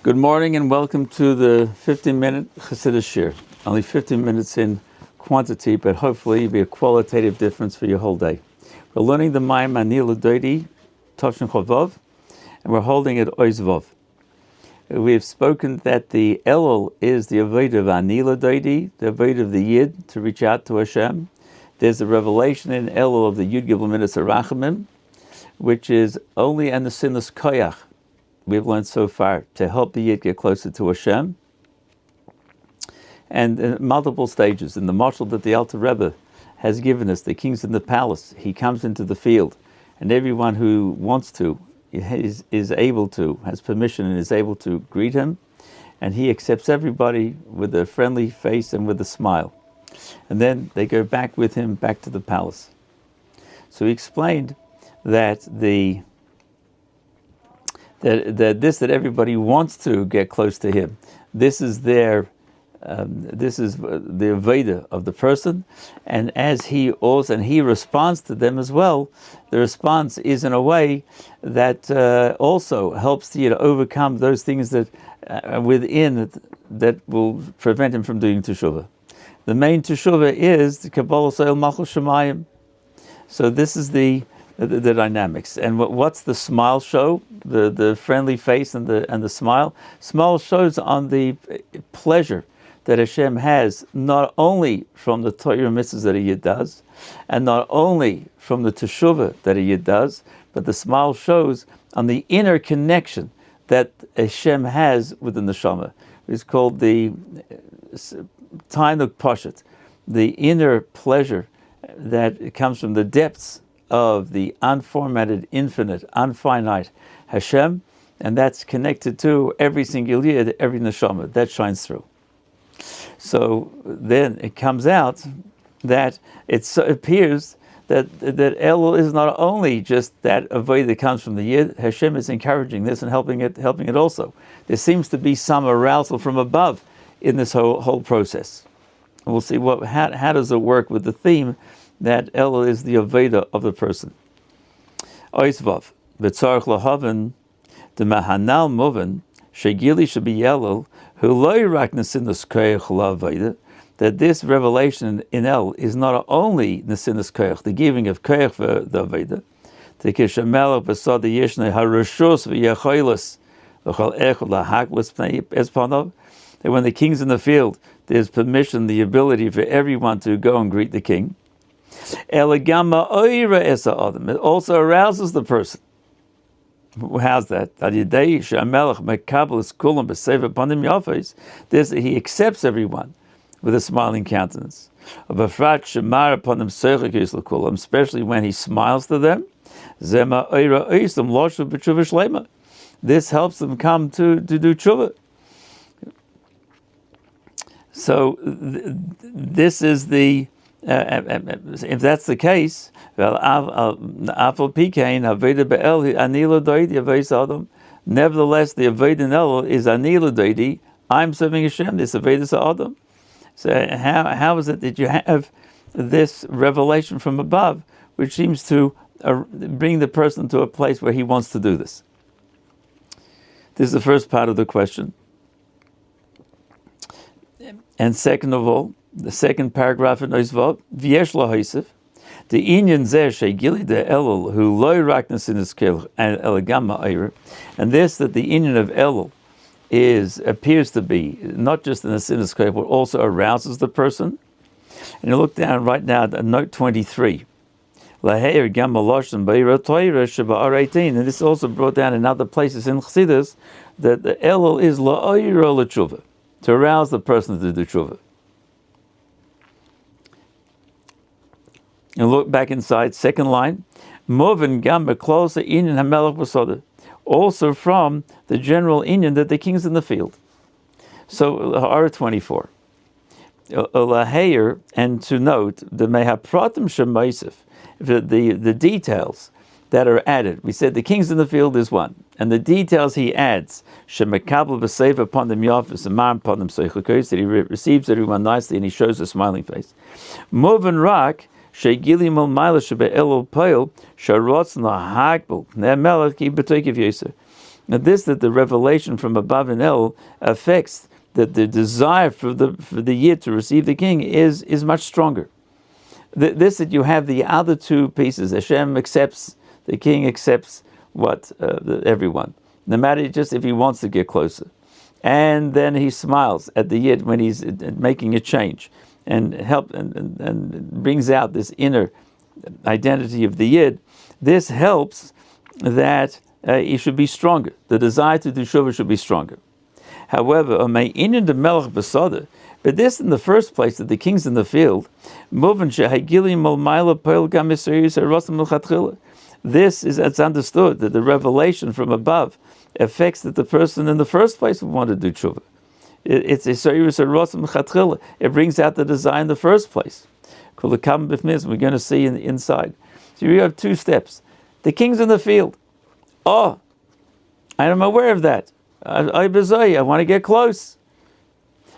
Good morning and welcome to the 15-minute Chassidus Shir. Only 15 minutes in quantity, but hopefully it'll be a qualitative difference for your whole day. We're learning the Maamarim Doidi, Toshin Chovov, and we're holding it Oizvov. We've spoken that the Elul is the avodah of Anila Doidi, the avodah of the Yid, to reach out to Hashem. There's a revelation in Elul of the Yud Gimel Midas Yerachmiel, which is only an Sinus Koyach. We've learned so far to help the Yid get closer to Hashem, and in multiple stages. In the marshal that the Alter Rebbe has given us, the king's in the palace, he comes into the field, and everyone who wants to is able to, has permission and is able to greet him, and he accepts everybody with a friendly face and with a smile. And then they go back with him back to the palace. So he explained that that everybody wants to get close to him. This is their this is the avodah of the person, and as he responds to them as well, the response is in a way that also helps you to overcome those things that within that will prevent him from doing teshuvah. The main teshuvah is the Kabbalah Soil Malchus Shemayim. So this is the dynamics. And what's the smile show? The friendly face and the smile. Smile shows on the pleasure that Hashem has, not only from the Torah mitzvahs that a Yid does, and not only from the teshuvah that a Yid does, but the smile shows on the inner connection that Hashem has within the neshama. It's called the Tainuk Poshet, the inner pleasure that comes from the depths of the unformatted, infinite, unfinite Hashem, and that's connected to every single Yid, every neshama that shines through. So then it comes out that it appears that Elul is not only just that avodah that comes from the Yid. Hashem is encouraging this and helping it also. There seems to be some arousal from above in this whole process. And we'll see how does it work with the theme that Elul is the avodah of the person. Oisvav v'tzarich lahaven the mahanal moven shegili should be Elul who loy rak nesinus koyach la'avodah, that this revelation in El is not only nesinus koyach, the giving of koyach for the avodah, the kishamelach b'sad yeshne harushos v'yacholos v'chol echad lahaklas pnei espanov, that when the king's in the field, there's permission, the ability for everyone to go and greet the king. It also arouses the person. How's that? He accepts everyone with a smiling countenance. Especially when he smiles to them. This helps them come to do tshuva. So this is the if that's the case, nevertheless, the avodah in Elul is anila doidi. I'm serving Hashem. This avodah Adam. So how is it that you have this revelation from above, which seems to bring the person to a place where he wants to do this? This is the first part of the question. And second of all, the second paragraph in Oizvot, V'yesh lahoisef, the inyan zeh she'gili de Elul who loy rak nesinus koyach and elegam ma'ir, and this that the inyan of Elul appears to be not just in the nesinus koyach but also arouses the person. And you look down right now at note 23. Laheir gam maloshen ba'ira toira sheba'ar 18, and this is also brought down in other places in Chassidus that the Elul is la'oira l'tshuva, to arouse the person to do tshuva. And look back inside, second line, Movin gam beklosa inyan hamelach b'soda, also from the general inyan that the king's in the field. So Ha'ara 24. Laheir, and to note, the mehapratim shemaisif, the details that are added. We said the king's in the field is one, and the details he adds, shemekabel b'seiv upon them yafis, Maamarim upon them soichakos, that he receives everyone nicely and he shows a smiling face. Movin rak, Shegili mol maila shebe elul poil sharots na hagbel ne melech ki betoikev yoser. Now this, that the revelation from above in El affects that the desire for the Yid to receive the king is much stronger. This, that you have the other two pieces, Hashem accepts, the king accepts everyone, no matter just if he wants to get closer. And then he smiles at the Yid when he's making a change, and brings out this inner identity of the Yid. This helps that he should be stronger. The desire to do Shuvah should be stronger. However, but this in the first place, that the king's in the field, this is, it's understood that the revelation from above affects that the person in the first place would want to do tshuva. It's a shiurim rotzim chatchila. It brings out the desire in the first place. We're going to see inside. So you have two steps. The king's in the field. Oh, I'm aware of that. I want to get close.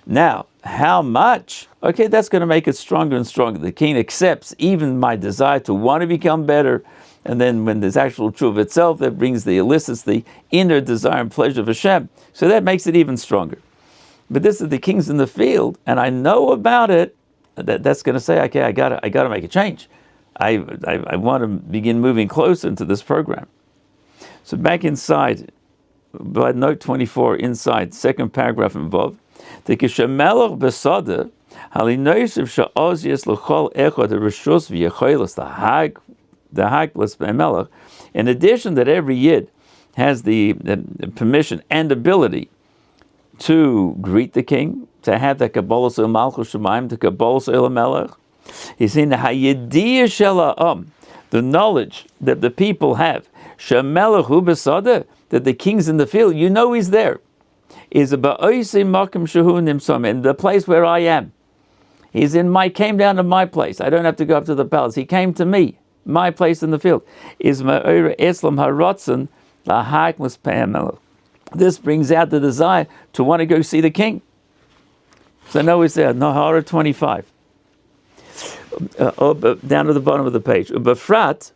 Now, how much? Okay, that's going to make it stronger and stronger. The king accepts even my desire to want to become better. And then when there's actual tshuva itself, that elicits the inner desire and pleasure of Hashem. So that makes it even stronger. But this is the king's in the field, and I know about it. That's going to say, okay, I got to make a change. I want to begin moving closer into this program. So back inside, by note 24, inside, second paragraph above, the kishamelach besada halinoisiv sha'ozias l'chol echad rishus v'yecholos the haglas bemelach. In addition, that every yid has the permission and ability to greet the king, to have the kabbalah sil malchus shemaim, the kabbalah sil melech. He's in the hayidiyah shel the knowledge that the people have, shemelech hu besada, that the king's in the field. You know he's there. Is a ba'oisi makom shehu nimsom, in the place where I am. He's came down to my place. I don't have to go up to the palace. He came to me, my place in the field. Is ma'ora eslam haratzon lahakmus pe'amelech. This brings out the desire to want to go see the king. So now it's there, Nahara 25. Down to the bottom of the page. Befrat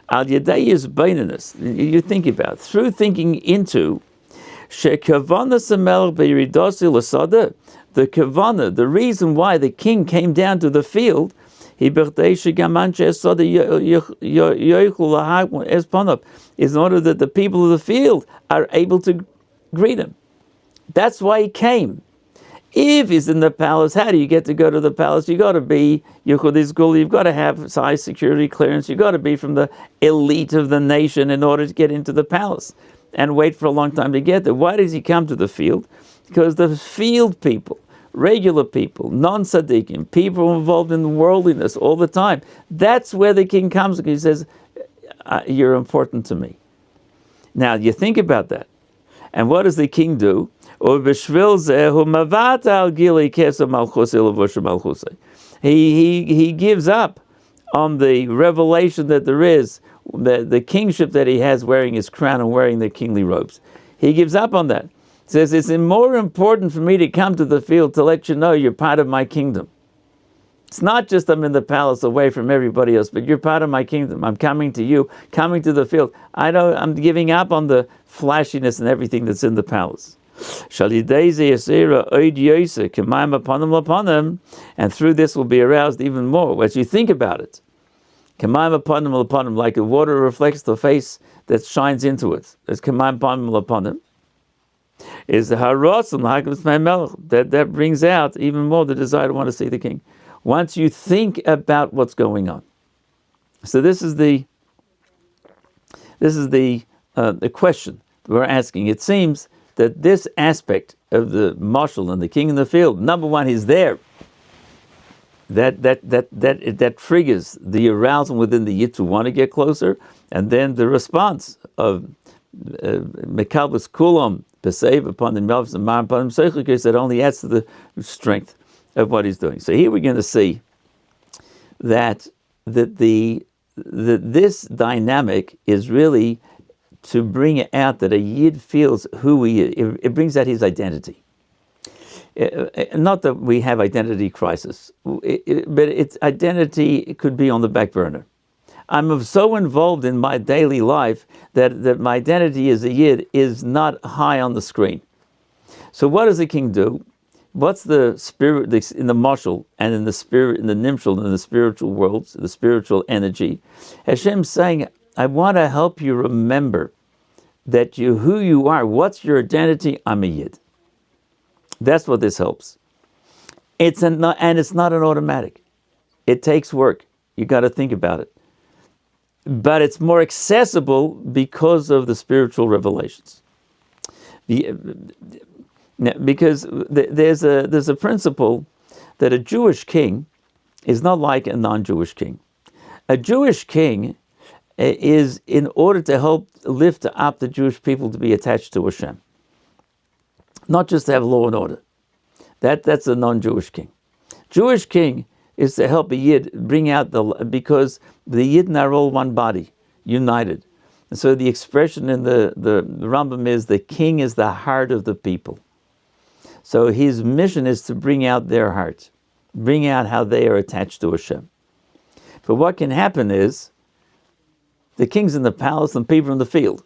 al yadei is baininus. You think about it. Through thinking into shekavana samelch beiridosi l'sada, the kavana, the reason why the king came down to the field, is in order that the people of the field are able to greet him. That's why he came. If he's in the palace, how do you get to go to the palace? You got to be Yichud, you've got to have high security clearance. You got to be from the elite of the nation in order to get into the palace, and wait for a long time to get there. Why does he come to the field? Because the field people, regular people, non-tzaddikim, people involved in worldliness all the time, that's where the king comes, because he says, you're important to me. Now, you think about that. And what does the king do? He gives up on the revelation that there is, the kingship that he has, wearing his crown and wearing the kingly robes. He gives up on that. Says, it's more important for me to come to the field to let you know you're part of my kingdom. It's not just I'm in the palace away from everybody else, but you're part of my kingdom. I'm coming to you, coming to the field. I'm giving up on the flashiness and everything that's in the palace. And through this will be aroused even more. As you think about it, like the water reflects the face that shines into it. As is the that brings out even more the desire to want to see the king. Once you think about what's going on. So this is the question we're asking. It seems that this aspect of the marshal and the king in the field, number one, he's there. That triggers the arousal within the yid to want to get closer, and then the response of mekalbus kulam besave upon the melvs and Maamarim seichel, that only adds to the strength of what he's doing. So here we're going to see that this dynamic is really to bring out that a yid feels who he is. It brings out his identity. Not that we have identity crisis, but its identity could be on the back burner. I'm so involved in my daily life that my identity as a Yid is not high on the screen. So what does the king do? What's the spirit in the marshal and in the spirit, in the nimshal, in the spiritual worlds, the spiritual energy? Hashem's saying, I want to help you remember that who you are. What's your identity? I'm a Yid. That's what this helps. And it's not an automatic. It takes work. You got to think about it. But it's more accessible because of the spiritual revelations. Because there's a principle that a Jewish king is not like a non-Jewish king. A Jewish king is in order to help lift up the Jewish people to be attached to Hashem, not just to have law and order. That's a non-Jewish king. Jewish king is to help a Yid bring out because the Yidden are all one body, united. And so the expression in the Rambam is the king is the heart of the people. So his mission is to bring out their heart, bring out how they are attached to Hashem. But what can happen is the king's in the palace and people in the field.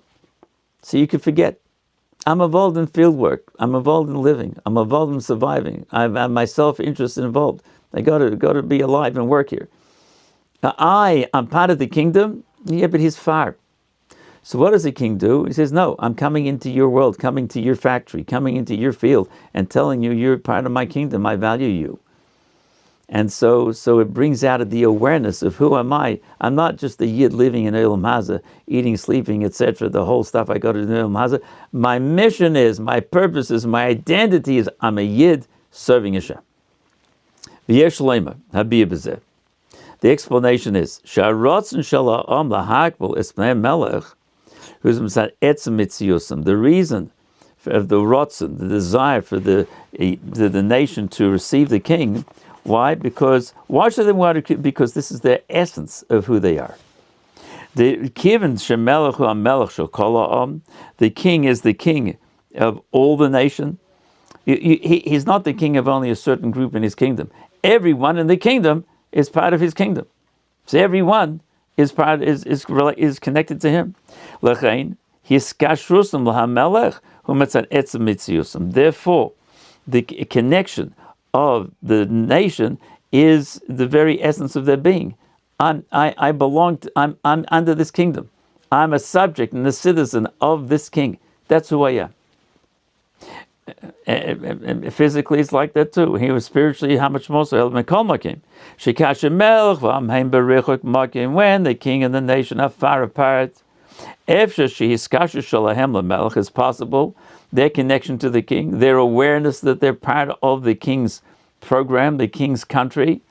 So you could forget. I'm involved in field work. I'm involved in living. I'm involved in surviving. I have my self-interest involved. I got to be alive and work here. Now I'm part of the kingdom. Yeah, but he's far. So what does the king do? He says, no, I'm coming into your world, coming to your factory, coming into your field, and telling you you're part of my kingdom. I value you. And so it brings out the awareness of who am I. I'm not just a Yid living in Olam Hazeh, eating, sleeping, etc., the whole stuff I go to do in Olam Hazeh. My mission is, my purpose is, my identity is, I'm a Yid serving Hashem. V'yesh lema, habiyah b'zeh. The explanation is, Sha'rotzen shel ha'am lahakbel espnei melech, who's etzem mitziusam. The reason of the rotzen, the desire for the nation to receive the king. Why? Why should they want to? Because this is their essence of who they are. The king is the king of all the nation. He's not the king of only a certain group in his kingdom. Everyone in the kingdom is part of his kingdom. So everyone is connected to him. Therefore, the connection of the nation is the very essence of their being. I'm under this kingdom. I'm a subject and a citizen of this king. That's who I am. And physically, it's like that too. He was spiritually, how much more so? When the king and the nation are far apart, is possible. Their connection to the king, their awareness that they're part of the king's program, the king's country,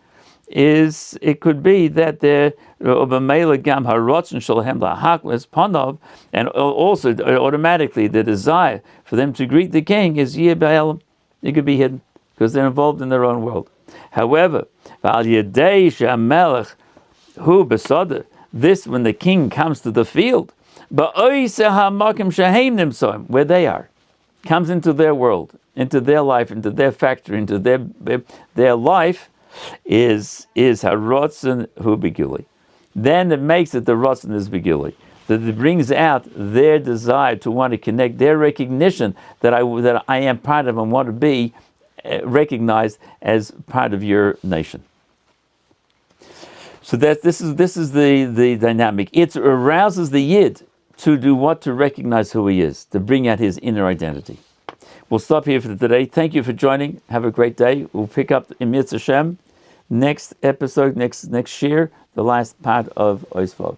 it could be that they're and also automatically the desire for them to greet the king is it could be hidden because they're involved in their own world. However, this when the king comes to the field, where they are, comes into their world, into their life, into their factory, into their life, is harotzen hu begili. Then it makes it the rotzen is begili. That it brings out their desire to want to connect, their recognition that I am part of and want to be recognized as part of your nation. So this is the dynamic. It arouses the Yid to do what? To recognize who he is, to bring out his inner identity. We'll stop here for today. Thank you for joining. Have a great day. We'll pick up in Mitzvah Hashem next episode, next year, the last part of Oisvov.